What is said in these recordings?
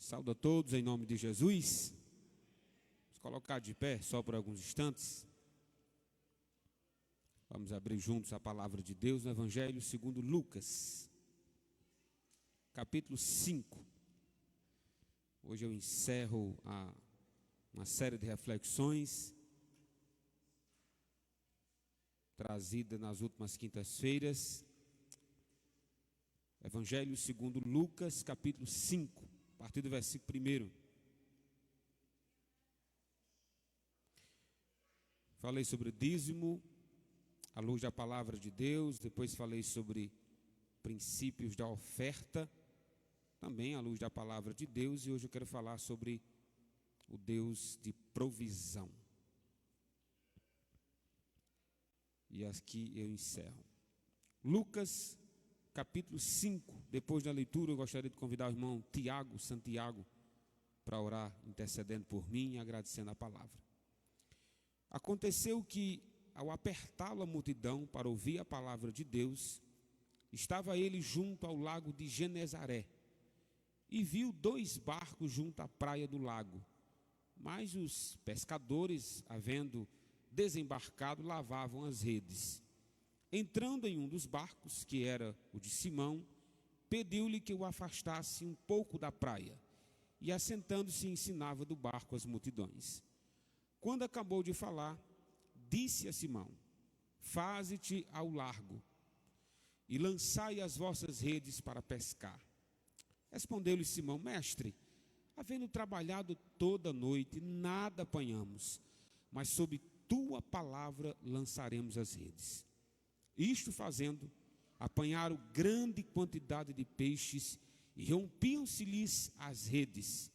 Saúdo a todos em nome de Jesus. Vamos colocar de pé só por alguns instantes. Vamos abrir juntos a palavra de Deus no Evangelho segundo Lucas, capítulo 5. Hoje eu encerro uma série de reflexões trazida nas últimas quintas-feiras. Evangelho segundo Lucas, capítulo 5, a partir do versículo 1. Falei sobre dízimo, à luz da palavra de Deus. Depois falei sobre princípios da oferta, também à luz da palavra de Deus. E hoje eu quero falar sobre o Deus de provisão. E aqui eu encerro. Lucas, capítulo 5. Depois da leitura, eu gostaria de convidar o irmão Santiago, para orar, intercedendo por mim e agradecendo a palavra. Aconteceu que, ao apertá-lo a multidão para ouvir a palavra de Deus, estava ele junto ao lago de Genezaré, e viu 2 barcos junto à praia do lago. Mas os pescadores, havendo desembarcado, lavavam as redes. Entrando em um dos barcos, que era o de Simão, pediu-lhe que o afastasse um pouco da praia, e assentando-se ensinava do barco as multidões. Quando acabou de falar, disse a Simão: faze-te ao largo, e lançai as vossas redes para pescar. Respondeu-lhe Simão: mestre, havendo trabalhado toda a noite, nada apanhamos, mas sob tua palavra lançaremos as redes. Isto fazendo, apanharam grande quantidade de peixes, e rompiam-se-lhes as redes.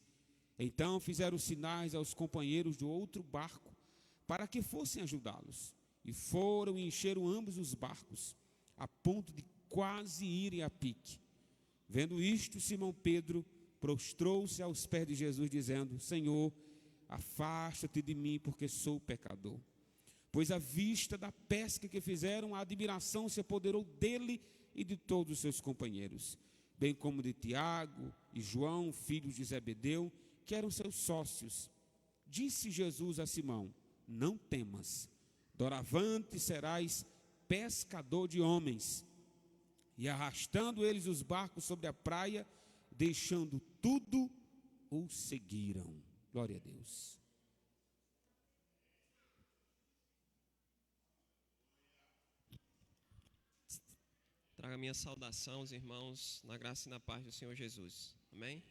Então fizeram sinais aos companheiros do outro barco, para que fossem ajudá-los. E foram e encheram ambos os barcos, a ponto de quase irem a pique. Vendo isto, Simão Pedro prostrou-se aos pés de Jesus, dizendo: Senhor, afasta-te de mim, porque sou pecador. Pois à vista da pesca que fizeram, a admiração se apoderou dele e de todos os seus companheiros, bem como de Tiago e João, filhos de Zebedeu, que eram seus sócios. Disse Jesus a Simão: não temas, doravante serás pescador de homens. E arrastando eles os barcos sobre a praia, deixando tudo, o seguiram. Glória a Deus. Traga minha saudação aos irmãos, na graça e na paz do Senhor Jesus. Amém?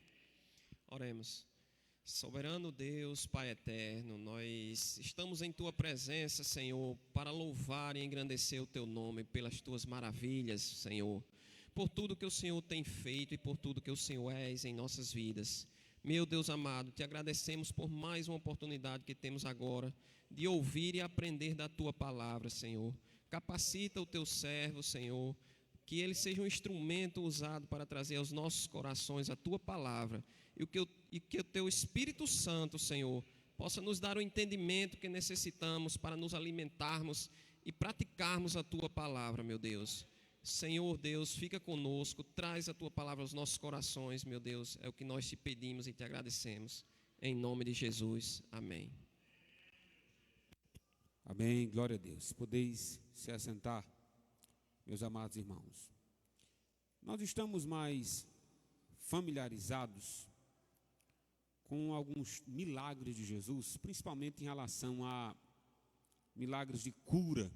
Oremos. Soberano Deus, Pai eterno, nós estamos em Tua presença, Senhor, para louvar e engrandecer o Teu nome pelas Tuas maravilhas, Senhor, por tudo que o Senhor tem feito e por tudo que o Senhor és em nossas vidas. Meu Deus amado, Te agradecemos por mais uma oportunidade que temos agora de ouvir e aprender da Tua palavra, Senhor. Capacita o Teu servo, Senhor, que ele seja um instrumento usado para trazer aos nossos corações a Tua palavra, e que o Teu Espírito Santo, Senhor, possa nos dar o entendimento que necessitamos para nos alimentarmos e praticarmos a Tua palavra, meu Deus. Senhor Deus, fica conosco, traz a Tua palavra aos nossos corações, meu Deus, é o que nós Te pedimos e Te agradecemos, em nome de Jesus, amém. Amém, glória a Deus. Podeis se assentar, meus amados irmãos. Nós estamos mais familiarizados com alguns milagres de Jesus, principalmente em relação a milagres de cura.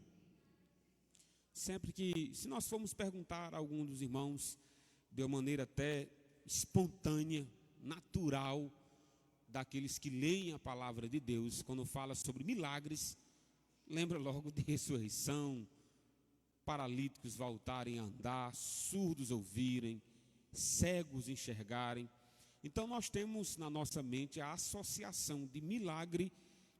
Sempre que, se nós formos perguntar a algum dos irmãos, de uma maneira até espontânea, natural, daqueles que leem a palavra de Deus, quando fala sobre milagres, lembra logo de ressurreição, paralíticos voltarem a andar, surdos ouvirem, cegos enxergarem. Então nós temos na nossa mente a associação de milagre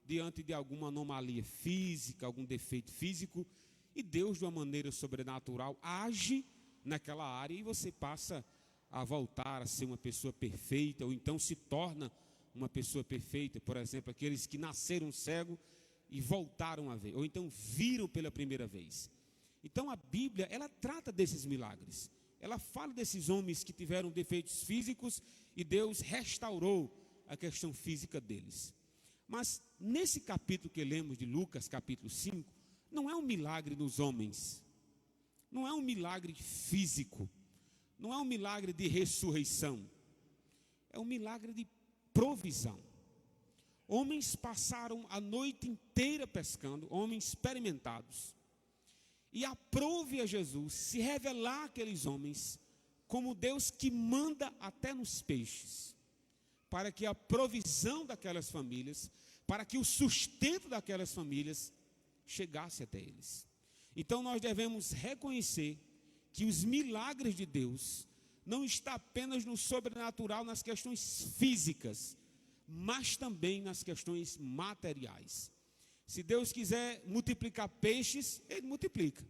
diante de alguma anomalia física, algum defeito físico, e Deus de uma maneira sobrenatural age naquela área e você passa a voltar a ser uma pessoa perfeita, ou então se torna uma pessoa perfeita. Por exemplo, aqueles que nasceram cegos e voltaram a ver, ou então viram pela primeira vez. Então a Bíblia, ela trata desses milagres. Ela fala desses homens que tiveram defeitos físicos e Deus restaurou a questão física deles. Mas nesse capítulo que lemos de Lucas, capítulo 5, não é um milagre nos homens, não é um milagre físico, não é um milagre de ressurreição, é um milagre de provisão. Homens passaram a noite inteira pescando, homens experimentados, e aprove a Jesus se revelar àqueles homens como Deus que manda até nos peixes, para que a provisão daquelas famílias, para que o sustento daquelas famílias chegasse até eles. Então nós devemos reconhecer que os milagres de Deus não estão apenas no sobrenatural, nas questões físicas, mas também nas questões materiais. Se Deus quiser multiplicar peixes, Ele multiplica.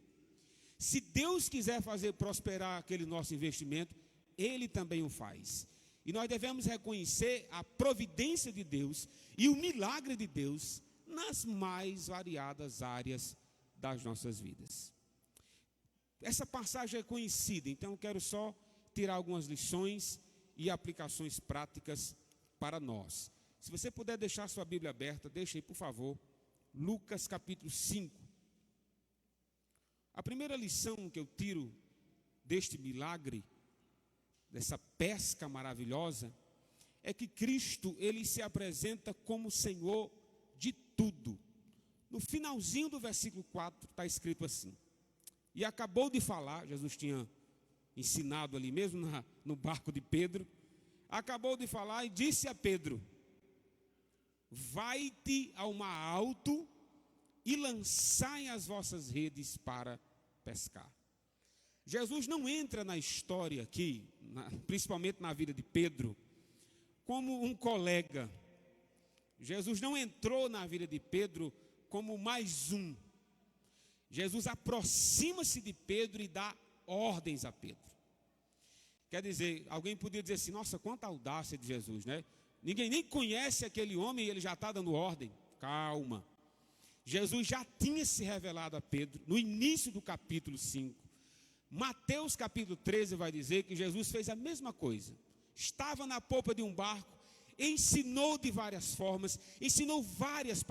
Se Deus quiser fazer prosperar aquele nosso investimento, Ele também o faz. E nós devemos reconhecer a providência de Deus e o milagre de Deus nas mais variadas áreas das nossas vidas. Essa passagem é conhecida, então eu quero só tirar algumas lições e aplicações práticas para nós. Se você puder deixar sua Bíblia aberta, deixe aí, por favor, Lucas capítulo 5. A primeira lição que eu tiro deste milagre, dessa pesca maravilhosa, é que Cristo, Ele se apresenta como Senhor de tudo. No finalzinho do versículo 4 está escrito assim: e acabou de falar, Jesus tinha ensinado ali mesmo no barco de Pedro, acabou de falar e disse a Pedro: vai-te ao mar alto e lançai as vossas redes para pescar. Jesus não entra na história aqui, principalmente na vida de Pedro, como um colega. Jesus não entrou na vida de Pedro como mais um. Jesus aproxima-se de Pedro e dá ordens a Pedro. Quer dizer, alguém poderia dizer assim: nossa, quanta audácia de Jesus, né? Ninguém nem conhece aquele homem e ele já está dando ordem. Calma. Jesus já tinha se revelado a Pedro no início do capítulo 5. Mateus capítulo 13 vai dizer que Jesus fez a mesma coisa. Estava na popa de um barco, ensinou de várias formas, ensinou várias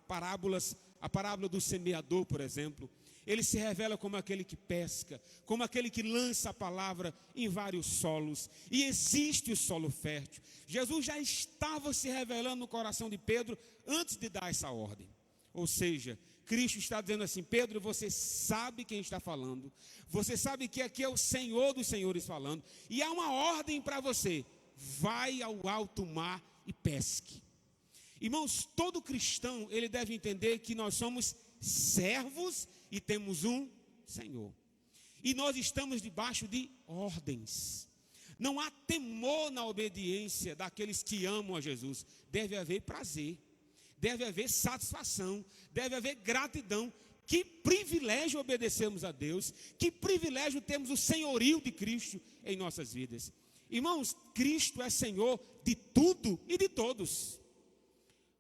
parábolas, a parábola do semeador, por exemplo. Ele se revela como aquele que pesca, como aquele que lança a palavra em vários solos, e existe o solo fértil. Jesus já estava se revelando no coração de Pedro antes de dar essa ordem. Ou seja, Cristo está dizendo assim: Pedro, você sabe quem está falando, você sabe que aqui é o Senhor dos Senhores falando, e há uma ordem para você: vai ao alto mar e pesque. Irmãos, todo cristão, ele deve entender que nós somos servos e temos um Senhor, e nós estamos debaixo de ordens. Não há temor na obediência daqueles que amam a Jesus. Deve haver prazer, deve haver satisfação, deve haver gratidão. Que privilégio obedecermos a Deus, que privilégio termos o senhorio de Cristo em nossas vidas. Irmãos, Cristo é Senhor de tudo e de todos.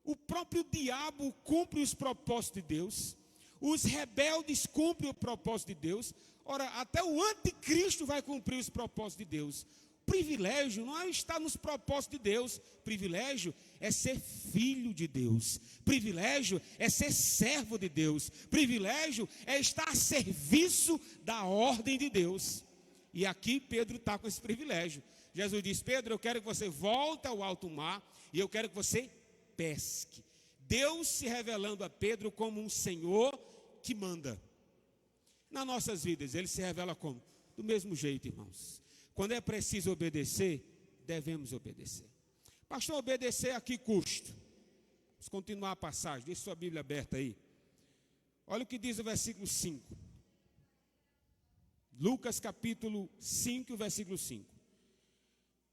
O próprio diabo cumpre os propósitos de Deus, os rebeldes cumprem o propósito de Deus. Ora, até o anticristo vai cumprir os propósitos de Deus. Privilégio não é estar nos propósitos de Deus. Privilégio é ser filho de Deus. Privilégio é ser servo de Deus. Privilégio é estar a serviço da ordem de Deus. E aqui Pedro está com esse privilégio. Jesus diz: Pedro, eu quero que você volte ao alto mar e eu quero que você pesque. Deus se revelando a Pedro como um Senhor que manda. Nas nossas vidas, Ele se revela como? Do mesmo jeito, irmãos. Quando é preciso obedecer, devemos obedecer. Pastor, obedecer a que custo? Vamos continuar a passagem, deixe sua Bíblia aberta aí. Olha o que diz o versículo 5. Lucas capítulo 5, versículo 5.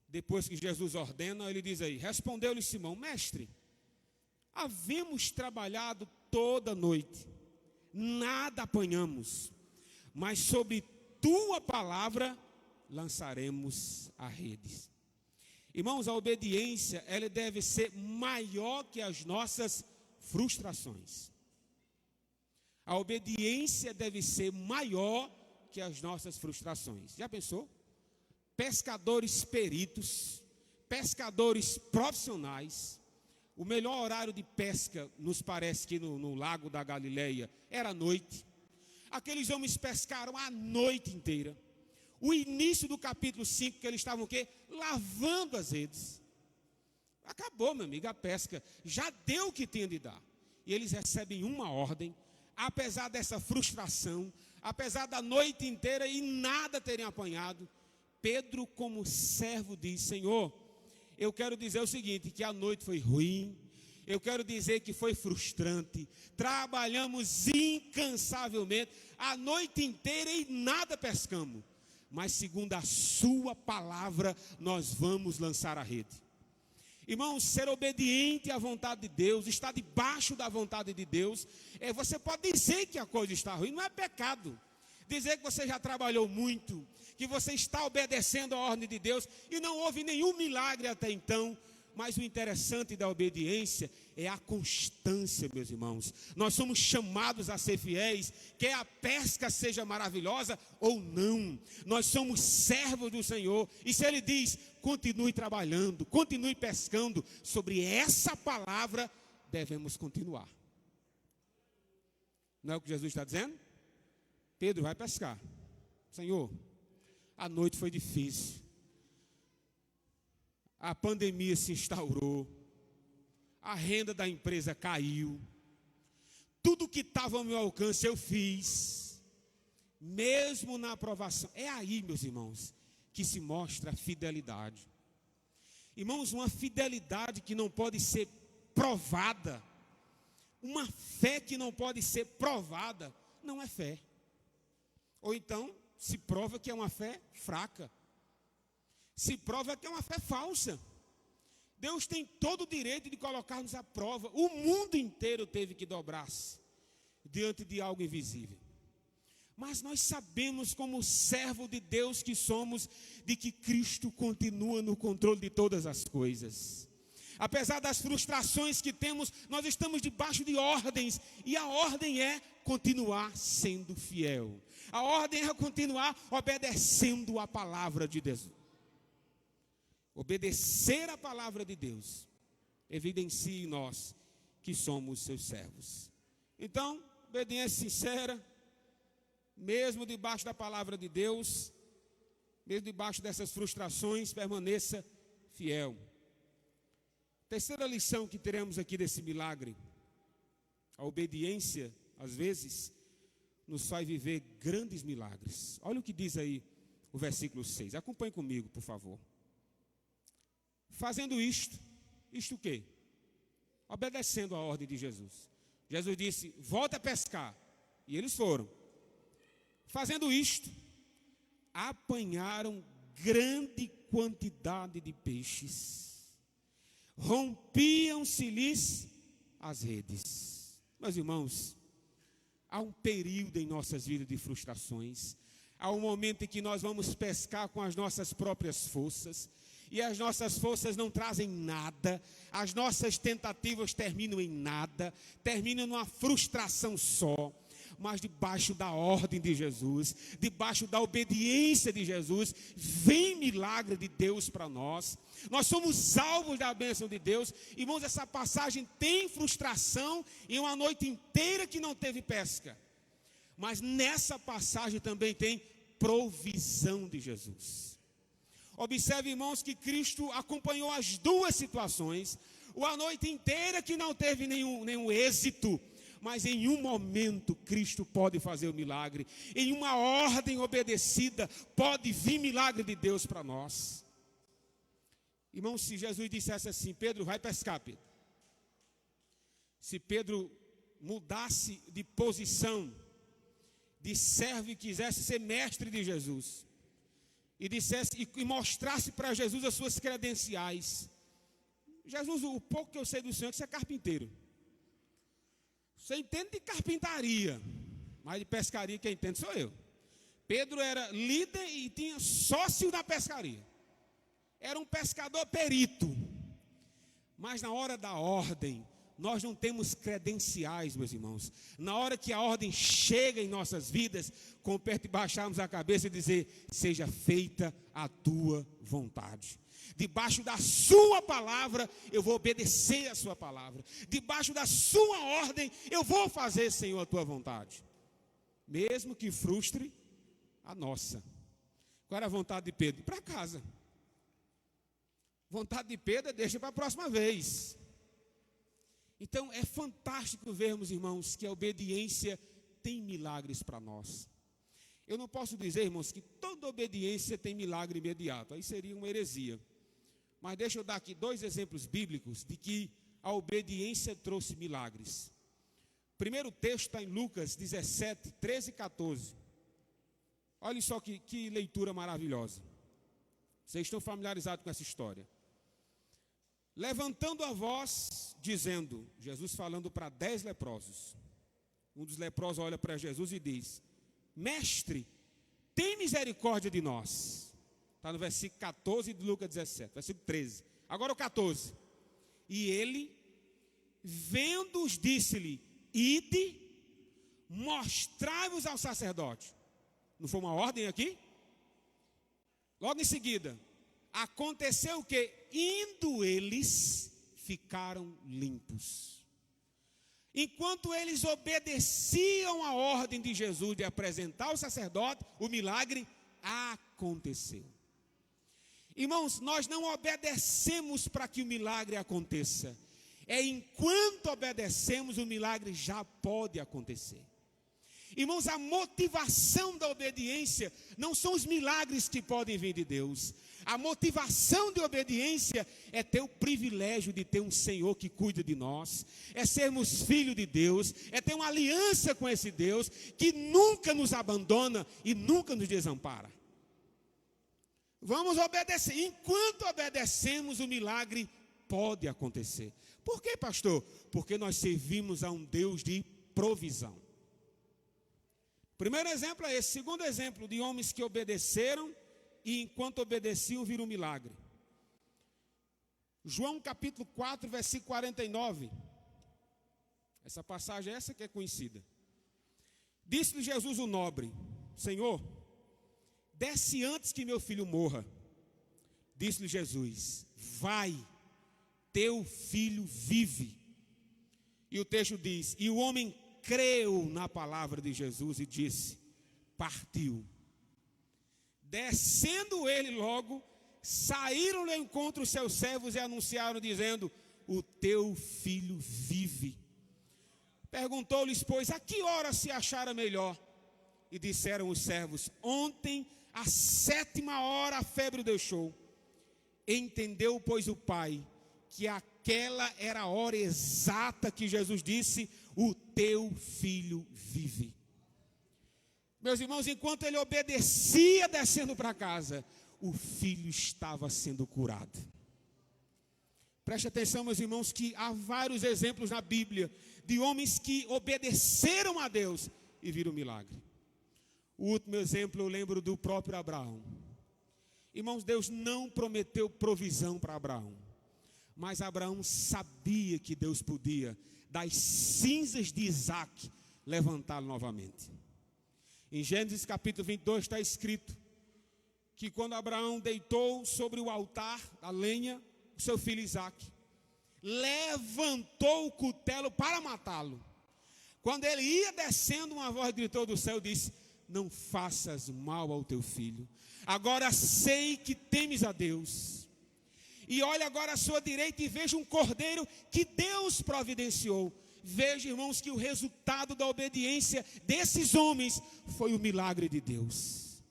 Depois que Jesus ordena, ele diz aí: respondeu-lhe Simão: mestre, havemos trabalhado toda a noite, nada apanhamos, mas sobre tua palavra lançaremos a rede. Irmãos, a obediência, ela deve ser maior que as nossas frustrações. A obediência deve ser maior que as nossas frustrações. Já pensou? Pescadores peritos, pescadores profissionais. O melhor horário de pesca, nos parece que no lago da Galileia, era à noite. Aqueles homens pescaram a noite inteira. O início do capítulo 5, que eles estavam o quê? Lavando as redes. Acabou, meu amigo, a pesca. Já deu o que tinha de dar. E eles recebem uma ordem, apesar dessa frustração, apesar da noite inteira e nada terem apanhado. Pedro, como servo, diz: Senhor, eu quero dizer o seguinte, que a noite foi ruim, eu quero dizer que foi frustrante, trabalhamos incansavelmente, a noite inteira e nada pescamos, mas segundo a sua palavra, nós vamos lançar a rede. Irmãos, ser obediente à vontade de Deus, estar debaixo da vontade de Deus, você pode dizer que a coisa está ruim, não é pecado. Dizer que você já trabalhou muito, que você está obedecendo a ordem de Deus e não houve nenhum milagre até então. Mas o interessante da obediência é a constância, meus irmãos. Nós somos chamados a ser fiéis, quer a pesca seja maravilhosa ou não. Nós somos servos do Senhor. E se Ele diz, continue trabalhando, continue pescando, sobre essa palavra devemos continuar. Não é o que Jesus está dizendo? Pedro vai pescar. Senhor, a noite foi difícil. A pandemia se instaurou, a renda da empresa caiu, tudo que estava ao meu alcance eu fiz, mesmo na aprovação. É aí, meus irmãos, que se mostra a fidelidade. Irmãos, uma fidelidade que não pode ser provada, uma fé que não pode ser provada, não é fé. Ou então, se prova que é uma fé fraca. Se prova que é uma fé falsa. Deus tem todo o direito de colocar-nos à prova. O mundo inteiro teve que dobrar-se diante de algo invisível. Mas nós sabemos, como servo de Deus que somos, de que Cristo continua no controle de todas as coisas. Apesar das frustrações que temos, nós estamos debaixo de ordens. E a ordem é continuar sendo fiel. A ordem é continuar obedecendo a palavra de Deus. Obedecer a palavra de Deus evidencia em nós que somos seus servos. Então, obediência sincera, mesmo debaixo da palavra de Deus, mesmo debaixo dessas frustrações, permaneça fiel. Terceira lição que teremos aqui desse milagre: a obediência, às vezes, nos faz viver grandes milagres. Olha o que diz aí o versículo 6. Acompanhe comigo, por favor. Fazendo isto o quê? Obedecendo a ordem de Jesus. Jesus disse, volta a pescar. E eles foram. Fazendo isto, apanharam grande quantidade de peixes. Rompiam-se-lhes as redes. Meus irmãos, há um período em nossas vidas de frustrações. Há um momento em que nós vamos pescar com as nossas próprias forças. E as nossas forças não trazem nada, as nossas tentativas terminam em nada, terminam numa frustração só. Mas debaixo da ordem de Jesus, debaixo da obediência de Jesus, vem milagre de Deus para nós. Nós somos salvos da bênção de Deus. Irmãos, essa passagem tem frustração em uma noite inteira que não teve pesca. Mas nessa passagem também tem provisão de Jesus. Observe, irmãos, que Cristo acompanhou as duas situações. A noite inteira que não teve nenhum êxito. Mas em um momento Cristo pode fazer o milagre. Em uma ordem obedecida pode vir milagre de Deus para nós. Irmãos, se Jesus dissesse assim, Pedro, vai pescar, Pedro. Se Pedro mudasse de posição, de servo e quisesse ser mestre de Jesus, e dissesse e mostrasse para Jesus as suas credenciais. Jesus, o pouco que eu sei do Senhor é que você é carpinteiro. Você entende de carpintaria, mas de pescaria quem entende sou eu. Pedro era líder e tinha sócio na pescaria. Era um pescador perito. Mas na hora da ordem, nós não temos credenciais, meus irmãos. Na hora que a ordem chega em nossas vidas, compete baixarmos a cabeça e dizer, seja feita a tua vontade. Debaixo da sua palavra, eu vou obedecer a sua palavra. Debaixo da sua ordem, eu vou fazer, Senhor, a tua vontade. Mesmo que frustre a nossa. Qual era a vontade de Pedro? Ir para casa. Vontade de Pedro, deixa para a próxima vez. Então, é fantástico vermos, irmãos, que a obediência tem milagres para nós. Eu não posso dizer, irmãos, que toda obediência tem milagre imediato. Aí seria uma heresia. Mas deixa eu dar aqui 2 exemplos bíblicos de que a obediência trouxe milagres. O primeiro texto está em Lucas 17, 13 e 14. Olha só que leitura maravilhosa. Vocês estão familiarizados com essa história. Levantando a voz, dizendo, Jesus falando para 10 leprosos. Um dos leprosos olha para Jesus e diz: Mestre, tem misericórdia de nós. Está no versículo 14 de Lucas 17, versículo 13. Agora o 14. E ele, vendo-os, disse-lhe: Ide, mostrai-vos ao sacerdote. Não foi uma ordem aqui? Logo em seguida, aconteceu o que? Indo eles, ficaram limpos. Enquanto eles obedeciam a ordem de Jesus de apresentar o sacerdote, o milagre aconteceu. Irmãos, nós não obedecemos para que o milagre aconteça. É enquanto obedecemos, o milagre já pode acontecer. Irmãos, a motivação da obediência não são os milagres que podem vir de Deus. A motivação de obediência é ter o privilégio de ter um Senhor que cuida de nós, é sermos filhos de Deus, é ter uma aliança com esse Deus que nunca nos abandona e nunca nos desampara. Vamos obedecer. Enquanto obedecemos, o milagre pode acontecer. Por quê, pastor? Porque nós servimos a um Deus de provisão. Primeiro exemplo é esse. Segundo exemplo, de homens que obedeceram e enquanto obedeciam viram um milagre. João capítulo 4, versículo 49. Essa passagem é essa que é conhecida. Disse-lhe Jesus o nobre: Senhor, desce antes que meu filho morra. Disse-lhe Jesus: vai, teu filho vive. E o texto diz: e o homem creu na palavra de Jesus e disse: partiu. Descendo ele logo, saíram ao encontro os seus servos e anunciaram, dizendo: o teu filho vive. Perguntou-lhes, pois, a que hora se achara melhor? E disseram os servos: ontem, à 7ª hora, a febre o deixou. Entendeu, pois, o pai que aquela era a hora exata que Jesus disse: o teu filho vive. Meus irmãos, enquanto ele obedecia descendo para casa, o filho estava sendo curado. Preste atenção, meus irmãos, que há vários exemplos na Bíblia de homens que obedeceram a Deus e viram milagre. O último exemplo eu lembro do próprio Abraão. Irmãos, Deus não prometeu provisão para Abraão, mas Abraão sabia que Deus podia, das cinzas de Isaac, levantá-lo novamente. Em Gênesis capítulo 22 está escrito que quando Abraão deitou sobre o altar a lenha, o seu filho Isaac, levantou o cutelo para matá-lo. Quando ele ia descendo, uma voz gritou do céu e disse: não faças mal ao teu filho. Agora sei que temes a Deus. E olha agora à sua direita e veja um cordeiro que Deus providenciou. Veja, irmãos, que o resultado da obediência desses homens foi o milagre de Deus.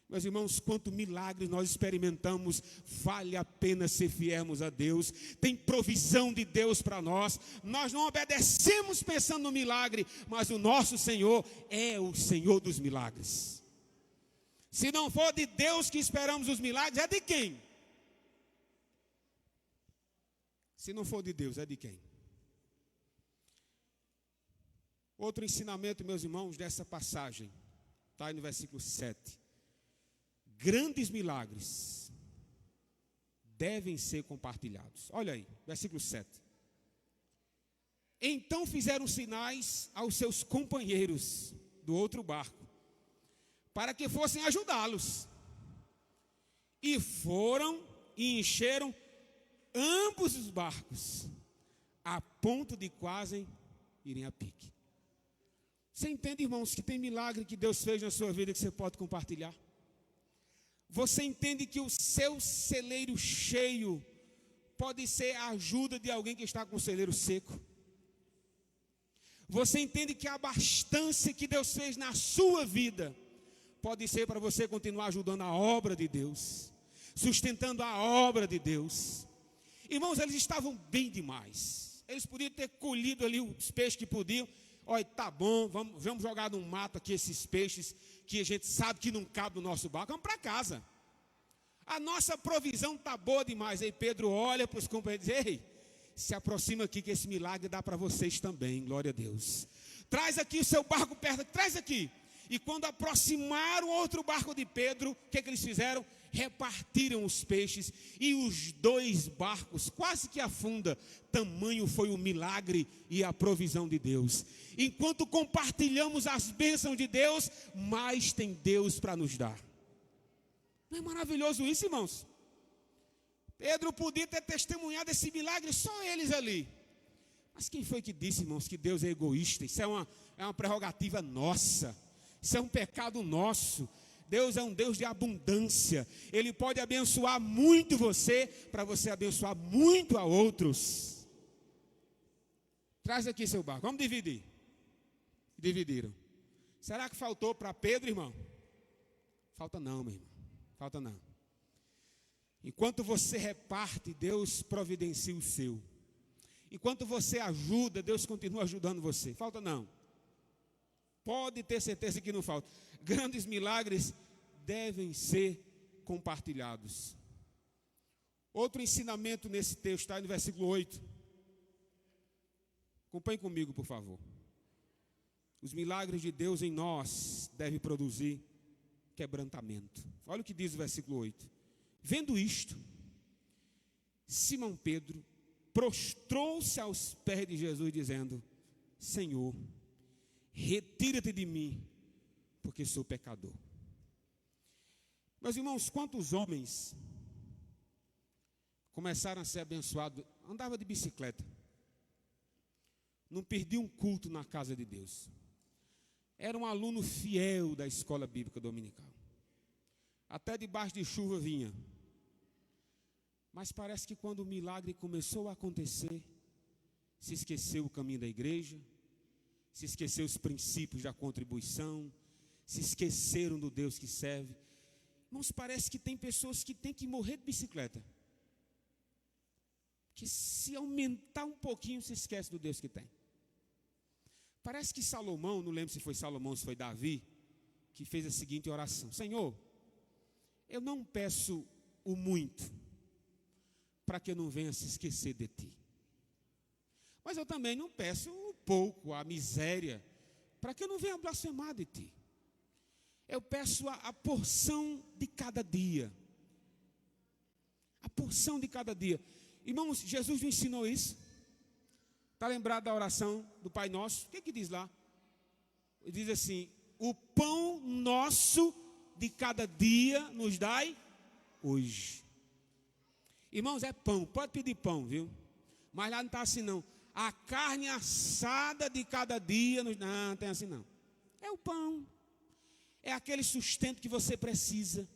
Meus irmãos, quanto milagre nós experimentamos, vale a pena ser fiéis a Deus. Tem provisão de Deus para nós. Nós não obedecemos pensando no milagre, mas o nosso Senhor é o Senhor dos milagres. Se não for de Deus que esperamos os milagres, é de quem? Se não for de Deus, é de quem? Outro ensinamento, meus irmãos, dessa passagem, está aí no versículo 7. Grandes milagres devem ser compartilhados. Olha aí, versículo 7. Então fizeram sinais aos seus companheiros do outro barco, para que fossem ajudá-los. E foram e encheram ambos os barcos, a ponto de quase irem a pique. Você entende, irmãos, que tem milagre que Deus fez na sua vida que você pode compartilhar? Você entende que o seu celeiro cheio pode ser a ajuda de alguém que está com o celeiro seco? Você entende que a abastança que Deus fez na sua vida pode ser para você continuar ajudando a obra de Deus, sustentando a obra de Deus? Irmãos, eles estavam bem demais. Eles podiam ter colhido ali os peixes que podiam. Olha, tá bom, vamos jogar no mato aqui esses peixes que a gente sabe que não cabe no nosso barco. Vamos para casa. A nossa provisão está boa demais. Aí Pedro olha para os companheiros e diz: ei, se aproxima aqui que esse milagre dá para vocês também, glória a Deus. Traz aqui o seu barco perto, traz aqui. E quando aproximaram outro barco de Pedro, o que eles fizeram? Repartiram os peixes e os 2 barcos quase que afunda. Tamanho foi o milagre e a provisão de Deus. Enquanto compartilhamos as bênçãos de Deus, mais tem Deus para nos dar. Não é maravilhoso isso, irmãos? Pedro podia ter testemunhado esse milagre, só eles ali. Mas quem foi que disse, irmãos, que Deus é egoísta? Isso é uma prerrogativa nossa. Isso é um pecado nosso. Deus é um Deus de abundância. Ele pode abençoar muito você, para você abençoar muito a outros. Traz aqui seu barco, vamos dividir. Dividiram. Será que faltou para Pedro, irmão? Falta não, meu irmão. Falta não. Enquanto você reparte, Deus providencia o seu. Enquanto você ajuda, Deus continua ajudando você. Falta não. Pode ter certeza que não falta. Grandes milagres devem ser compartilhados. Outro ensinamento nesse texto está no versículo 8. Acompanhe comigo, por favor. Os milagres de Deus em nós devem produzir quebrantamento. Olha o que diz o versículo 8. Vendo isto, Simão Pedro prostrou-se aos pés de Jesus, dizendo: Senhor, retira-te de mim, porque sou pecador. Meus irmãos, quantos homens começaram a ser abençoados? Andava de bicicleta, não perdia um culto na casa de Deus, era um aluno fiel da escola bíblica dominical, até debaixo de chuva vinha. Mas parece que quando o milagre começou a acontecer, se esqueceu o caminho da igreja, se esqueceu os princípios da contribuição, se esqueceram do Deus que serve. Irmãos, parece que tem pessoas que têm que morrer de bicicleta, que se aumentar um pouquinho se esquece do Deus que tem. Parece que Salomão, não lembro se foi Salomão ou se foi Davi, que fez a seguinte oração: Senhor, eu não peço o muito, para que eu não venha se esquecer de Ti. Mas eu também não peço o pouco, a miséria, para que eu não venha blasfemar de Ti. Eu peço a porção de cada dia. A porção de cada dia. Irmãos, Jesus nos ensinou isso. Está lembrado da oração do Pai Nosso? O que diz lá? Ele diz assim: o pão nosso de cada dia nos dai hoje. Irmãos, é pão, pode pedir pão, viu? Mas lá não está assim não. A carne assada de cada dia, não tem assim não. É o pão. É aquele sustento que você precisa.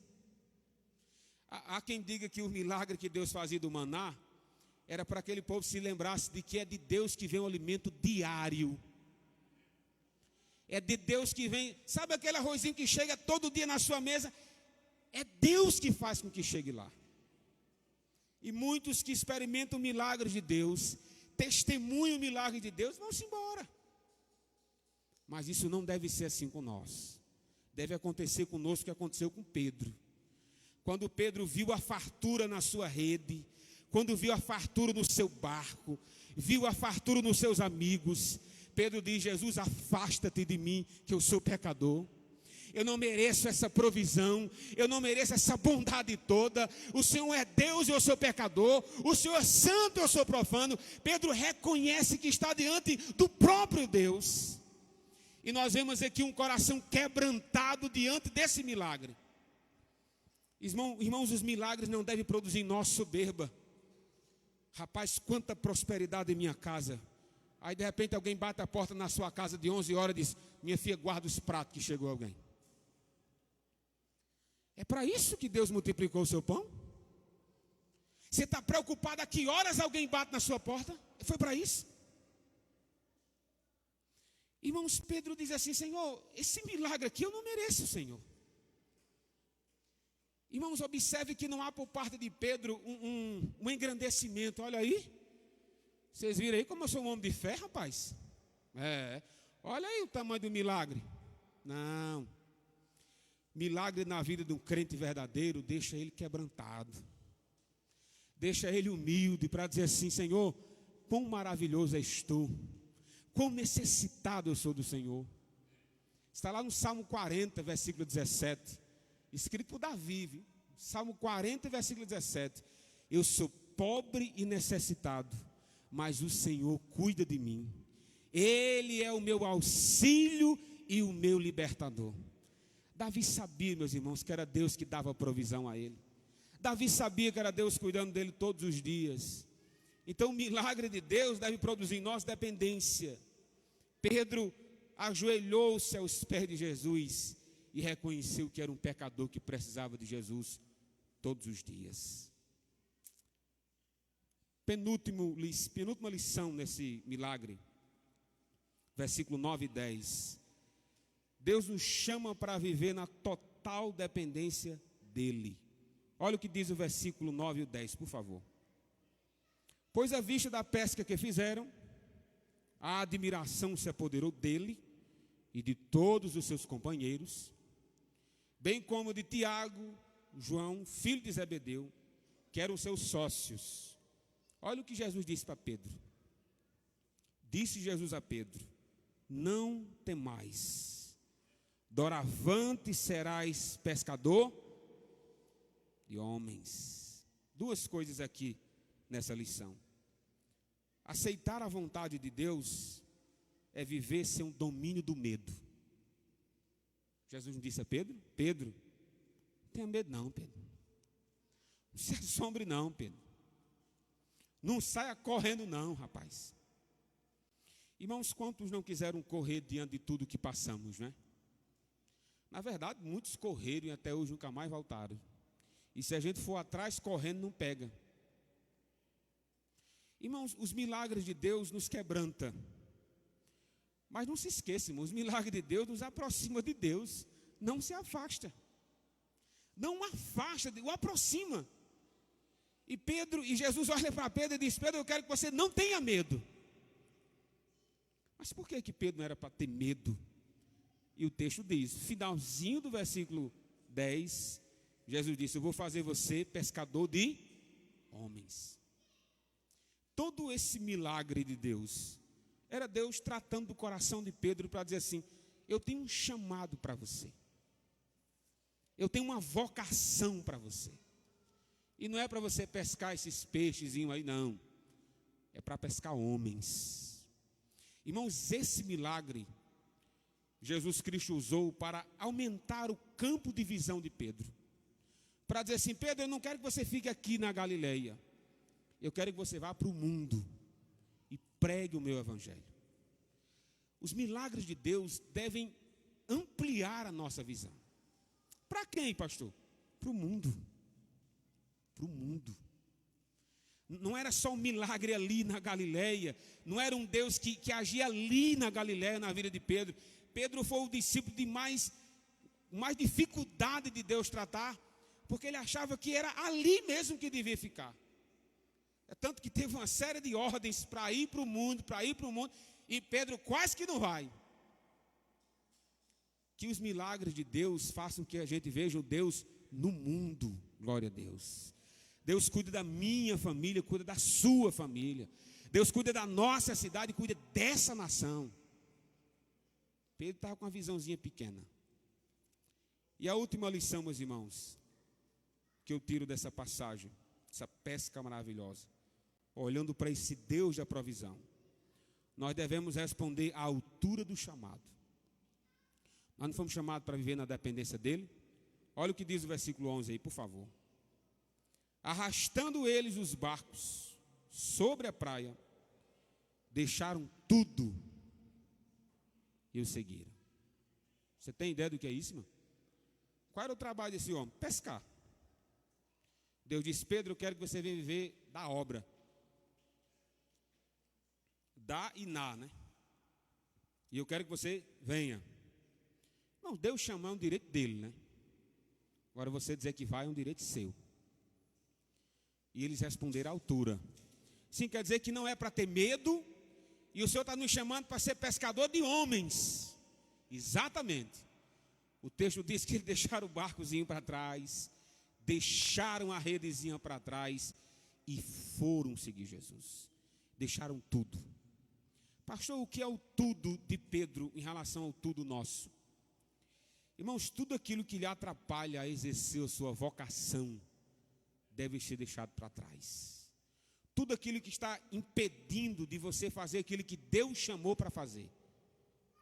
Há quem diga que o milagre que Deus fazia do maná era para aquele povo se lembrasse de que é de Deus que vem o alimento diário. É de Deus que vem, sabe aquele arrozinho que chega todo dia na sua mesa? É Deus que faz com que chegue lá. E muitos que experimentam milagres de Deus, testemunham o milagre de Deus, vão-se embora. Mas isso não deve ser assim com nós. Deve acontecer conosco o que aconteceu com Pedro. Quando Pedro viu a fartura na sua rede, quando viu a fartura no seu barco, viu a fartura nos seus amigos, Pedro diz: Jesus, afasta-te de mim, que eu sou pecador. Eu não mereço essa provisão, eu não mereço essa bondade toda. O Senhor é Deus e eu sou pecador, o Senhor é santo e eu sou profano. Pedro reconhece que está diante do próprio Deus. E nós vemos aqui um coração quebrantado diante desse milagre. Irmãos, os milagres não devem produzir em nós soberba. Rapaz, quanta prosperidade em minha casa. Aí de repente alguém bate a porta na sua casa de 11 horas e diz: minha filha, guarda os pratos que chegou alguém. É para isso que Deus multiplicou o seu pão? Você está preocupado a que horas alguém bate na sua porta? Foi para isso? Irmãos, Pedro diz assim: Senhor, esse milagre aqui eu não mereço, Senhor. Irmãos, observe que não há por parte de Pedro um engrandecimento. Olha aí, vocês viram aí como eu sou um homem de fé, rapaz? Olha aí o tamanho do milagre. Não, milagre na vida de um crente verdadeiro deixa ele quebrantado, deixa ele humilde para dizer assim: Senhor, quão maravilhoso és tu, quão necessitado eu sou do Senhor. Está lá no Salmo 40, versículo 17, escrito por Davi, viu? Salmo 40, versículo 17: eu sou pobre e necessitado, mas o Senhor cuida de mim. Ele é o meu auxílio e o meu libertador. Davi sabia, meus irmãos, que era Deus que dava provisão a ele. Davi sabia que era Deus cuidando dele todos os dias. Então o milagre de Deus deve produzir em nós dependência. Pedro ajoelhou-se aos pés de Jesus e reconheceu que era um pecador que precisava de Jesus todos os dias. Penúltima lição nesse milagre, versículo 9 e 10. Deus nos chama para viver na total dependência dEle. Olha o que diz o versículo 9 e 10, por favor. Pois à vista da pesca que fizeram, a admiração se apoderou dele e de todos os seus companheiros, bem como de Tiago, João, filho de Zebedeu, que eram seus sócios. Olha o que Jesus disse para Pedro. Disse Jesus a Pedro: não temais, doravante serás pescador de homens. Duas coisas aqui nessa lição. Aceitar a vontade de Deus é viver sem um domínio do medo. Jesus não disse a Pedro: Pedro, não tenha medo não, Pedro. Não se assombre não, Pedro. Não saia correndo não, rapaz. Irmãos, quantos não quiseram correr diante de tudo que passamos, né? Na verdade, muitos correram e até hoje nunca mais voltaram. E se a gente for atrás correndo, não pega. Irmãos, os milagres de Deus nos quebrantam. Mas não se esqueça, irmãos, os milagres de Deus nos aproxima de Deus. Não se afasta. Não afasta, o aproxima. E Jesus olha para Pedro e diz: Pedro, eu quero que você não tenha medo. Mas por que Pedro não era para ter medo? E o texto diz, finalzinho do versículo 10, Jesus disse: eu vou fazer você pescador de homens. Todo esse milagre de Deus era Deus tratando do coração de Pedro para dizer assim: eu tenho um chamado para você, eu tenho uma vocação para você. E não é para você pescar esses peixezinhos aí, não. É para pescar homens. Irmãos, esse milagre Jesus Cristo usou para aumentar o campo de visão de Pedro. Para dizer assim: Pedro, eu não quero que você fique aqui na Galileia. Eu quero que você vá para o mundo e pregue o meu evangelho. Os milagres de Deus devem ampliar a nossa visão. Para quem, pastor? Para o mundo. Para o mundo. Não era só um milagre ali na Galileia. Não era um Deus que agia ali na Galileia, na vida de Pedro. Pedro foi o discípulo de mais dificuldade de Deus tratar, porque ele achava que era ali mesmo que devia ficar. É tanto que teve uma série de ordens para ir para o mundo, e Pedro quase que não vai. Que os milagres de Deus façam que a gente veja o Deus no mundo. Glória a Deus. Deus cuida da minha família, cuida da sua família. Deus cuida da nossa cidade, cuida dessa nação. Pedro estava com uma visãozinha pequena. E a última lição, meus irmãos, que eu tiro dessa passagem, essa pesca maravilhosa, olhando para esse Deus da provisão, nós devemos responder à altura do chamado. Nós não fomos chamados para viver na dependência dele. Olha o que diz o versículo 11 aí, por favor. Arrastando eles os barcos sobre a praia, deixaram tudo e o seguiram. Você tem ideia do que é isso, irmão? Qual era o trabalho desse homem? Pescar. Deus disse: Pedro, eu quero que você venha viver da obra. Dá e ná, né? E eu quero que você venha. Não, Deus chamar é um direito dele, né? Agora você dizer que vai é um direito seu. E eles responderam à altura. Sim, quer dizer que não é para ter medo. E o Senhor está nos chamando para ser pescador de homens. Exatamente. O texto diz que eles deixaram o barcozinho para trás, deixaram a redezinha para trás e foram seguir Jesus. Deixaram tudo. Pastor, o que é o tudo de Pedro em relação ao tudo nosso? Irmãos, tudo aquilo que lhe atrapalha a exercer a sua vocação deve ser deixado para trás. Tudo aquilo que está impedindo de você fazer aquilo que Deus chamou para fazer,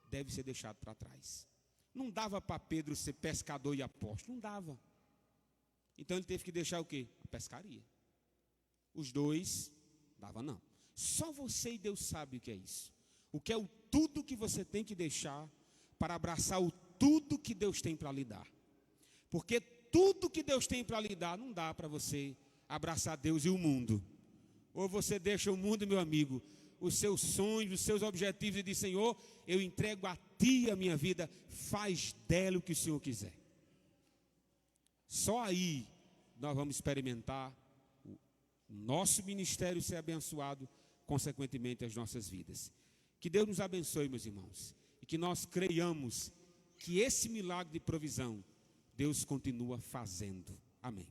deve ser deixado para trás. Não dava para Pedro ser pescador e apóstolo, não dava. Então ele teve que deixar o quê? A pescaria. Os dois, dava não. Só você e Deus sabe o que é isso. O que é o tudo que você tem que deixar para abraçar o tudo que Deus tem para lhe dar. Porque tudo que Deus tem para lhe dar, não dá para você abraçar Deus e o mundo. Ou você deixa o mundo, meu amigo, os seus sonhos, os seus objetivos, e diz: Senhor, eu entrego a Ti a minha vida, faz dela o que o Senhor quiser. Só aí nós vamos experimentar o nosso ministério ser abençoado, consequentemente as nossas vidas. Que Deus nos abençoe, meus irmãos, e que nós creiamos que esse milagre de provisão Deus continua fazendo. Amém.